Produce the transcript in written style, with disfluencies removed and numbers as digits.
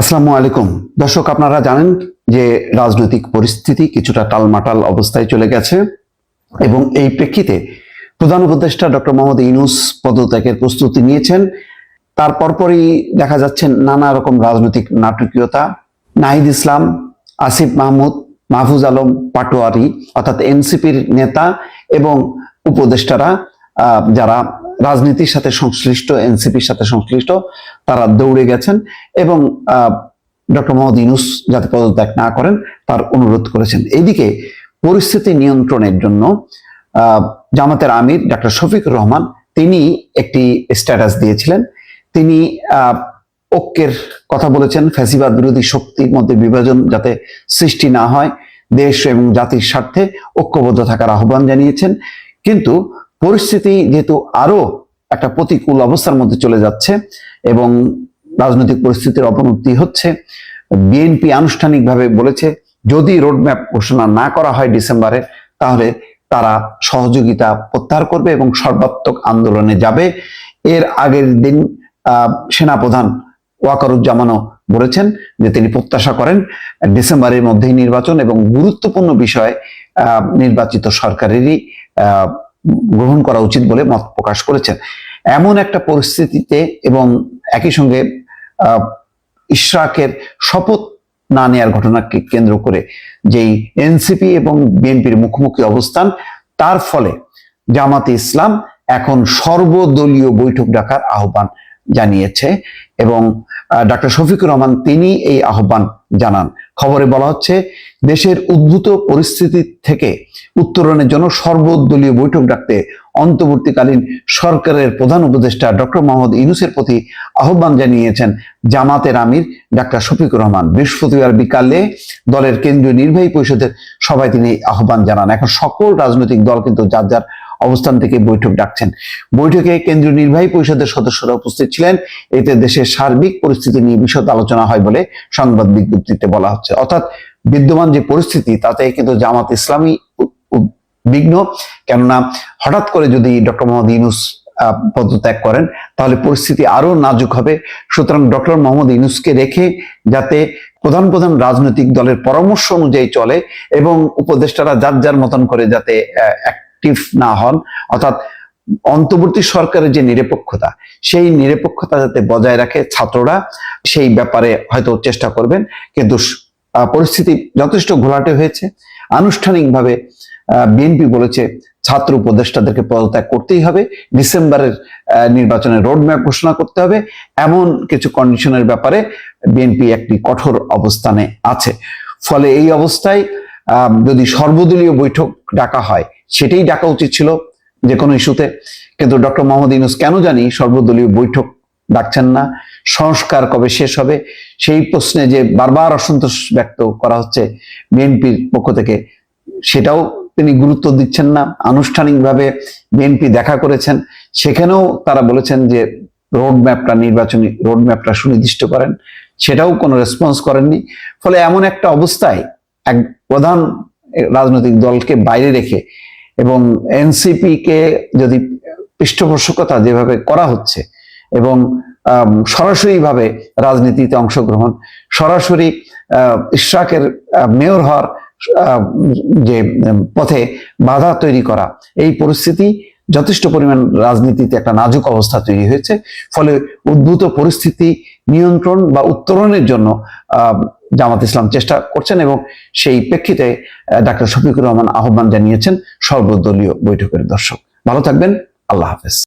আসসালামু আলাইকুম দর্শক, আপনারা জানেন যে রাজনৈতিক পরিস্থিতি কিছুটা টালমাটাল অবস্থায় চলে গেছে এবং এই প্রেক্ষিতে প্রধান উপদেষ্টা ডক্টর মোহাম্মদ ইউনূস পদত্যাগের প্রস্তুতি নিয়েছেন। তার পরপরই দেখা যাচ্ছে নানা রকম রাজনৈতিক নাটকীয়তা। নাহিদ ইসলাম, আসিফ মাহমুদ, মাহফুজ আলম পাটোয়ারি অর্থাৎ এনসিপির নেতা এবং উপদেষ্টারা যারা রাজনীতির সাথে সংশ্লিষ্ট, এনসিপির সাথে সংশ্লিষ্ট, তারা দৌড়ে গেছেন এবং ডক্টর মোহাম্মদ ইউনূস যাতে পদত্যাগ না করেন তার অনুরোধ করেছেন। এইদিকে পরিস্থিতি নিয়ন্ত্রণের জন্য জামাতের আমির ডক্টর শফিকুর রহমান তিনি একটি স্ট্যাটাস দিয়েছিলেন। তিনি ঐক্যের কথা বলেছেন, ফ্যাসিবাদ বিরোধী শক্তির মধ্যে বিভাজন যাতে সৃষ্টি না হয়, দেশ এবং জাতির স্বার্থে ঐক্যবদ্ধ থাকার আহ্বান জানিয়েছেন। কিন্তু পরিস্থিতি যেহেতু আরো একটা প্রতিকূল অবস্থার মধ্যে চলে যাচ্ছে এবং রাজনৈতিক পরিস্থিতির অবনতি হচ্ছে, বিএনপি আনুষ্ঠানিকভাবে বলেছে যদি রোডম্যাপ ঘোষণা না করা হয় ডিসেম্বরে, তাহলে তারা সহযোগিতা প্রত্যাহার করবে এবং সর্বাত্মক আন্দোলনে যাবে। এর আগের দিন সেনাপ্রধান ওয়াকারুজ্জামানও বলেছেন যে তিনি প্রত্যাশা করেন ডিসেম্বরের মধ্যেই নির্বাচন এবং গুরুত্বপূর্ণ বিষয় নির্বাচিত সরকারেরই গ্রহণ করা উচিত বলে মত প্রকাশ করেছেন। এমন একটা পরিস্থিতিতে এবং একই সঙ্গে ইশরাকের শপথ না নেয়ার ঘটনাকে কেন্দ্র করে যেই এনসিপি এবং বিএনপির মুখোমুখি অবস্থান, তার ফলে জামাতে ইসলাম এখন সর্বদলীয় বৈঠক ডাকার আহ্বান জানিয়েছে এবং ডক্টর শফিকুর রহমান তিনি এই আহ্বান জানান। খবরে বলা হচ্ছে দেশের উদ্ভূত পরিস্থিতি থেকে উত্তরণের জন্য সর্বদলীয় বৈঠক ডাকতে অন্তর্বর্তীকালীন সরকারের প্রধান উপদেষ্টা ডক্টর মোহাম্মদ ইউনূসের প্রতি আহ্বান জানিয়েছেন জামাতের আমির ডক্টর শফিকুর রহমান। বৃহস্পতিবার বিকালে দলের কেন্দ্রীয় নির্বাহী পরিষদের সভায় তিনি আহ্বান জানান। এখন সকল রাজনৈতিক দল কিন্তু যার যার অবস্থান থেকে বৈঠক ডাকছেন। বৈঠকে কেন্দ্রীয় নির্বাহী পরিষদের সদস্যরা উপস্থিত ছিলেন। এতে দেশের সার্বিক পরিস্থিতি নিয়ে বিশদ আলোচনা হয় বলে সংবাদ বিজ্ঞপ্তিতে বলা হচ্ছে। অর্থাৎ বিদ্যমান যে পরিস্থিতি তাতে কিন্তু জামাত ইসলামী বিঘ্ন, কেননা হঠাৎ করে যদি ডক্টর মোহাম্মদ ইউনূস পদত্যাগ করেন তাহলে পরিস্থিতি আরো নাজুক হবে। সুতরাং ডক্টর মোহাম্মদ ইউনূসকে রেখে যাতে প্রধান প্রধান রাজনৈতিক দলের পরামর্শ অনুযায়ী চলে এবং উপদেষ্টারা যার যার মতন করে যাতে অ্যাক্টিভ না হন, অর্থাৎ অন্তর্বর্তী সরকারের যে নিরপেক্ষতা, সেই নিরপেক্ষতা যাতে বজায় রাখে ছাত্ররা, সেই ব্যাপারে হয়তো চেষ্টা করবেন। কিন্তু পরিস্থিতি যথেষ্ট ঘোলাটে হয়েছে। আনুষ্ঠানিকভাবে বিএনপি বলেছে ছাত্র উপদেষ্টাদেরকে পদত্যাগ করতেই হবে, ডিসেম্বরের নির্বাচনের রোডম্যাপ ঘোষণা করতে হবে, এমন কিছু কন্ডিশনের ব্যাপারে বিএনপি একটি কঠোর অবস্থানে আছে। ফলে এই অবস্থায় যদি সর্বদলীয় বৈঠক ডাকা হয়, সেটাই ডাকা উচিত ছিল যে কোনো ইস্যুতে। কিন্তু ডক্টর মোহাম্মদ ইউনূস কেন জানি সর্বদলীয় বৈঠক ডাকছেন না। সংস্কার কবে শেষ হবে সেই প্রশ্নে যে বারবার অসন্তোষ ব্যক্ত করা হচ্ছে বিএনপির পক্ষ থেকে, সেটাও তিনি গুরুত্ব দিচ্ছেন না। আনুষ্ঠানিকভাবে বিএনপি দেখা করেছেন, সেখানেও তারা বলেছেন যে রোডম্যাপটা, নির্বাচনী রোডম্যাপটা সুনির্দিষ্ট করেন, সেটাও কোনো রেসপন্স করেননি। ফলে এমন একটা অবস্থায় এক প্রধান রাজনৈতিক দলকে বাইরে রেখে এবং এনসিপি কে যদি পৃষ্ঠপোষকতা যেভাবে করা হচ্ছে এবং সরাসরি ভাবে রাজনীতিতে অংশগ্রহণ, সরাসরি ইশরাকের মেয়র হওয়ার যে পথে বাধা তৈরি করা, এই পরিস্থিতি যথেষ্ট পরিমাণ রাজনীতিতে একটা নাজুক অবস্থা তৈরি হয়েছে। ফলে উদ্ভূত পরিস্থিতি নিয়ন্ত্রণ বা উত্তরণের জন্য জামাত ইসলাম চেষ্টা করছেন এবং সেই প্রেক্ষিতে ডক্টর শফিকুর রহমান আহ্বান জানিয়েছেন সর্বদলীয় বৈঠকের। দর্শক ভালো থাকবেন, আল্লাহ হাফেজ।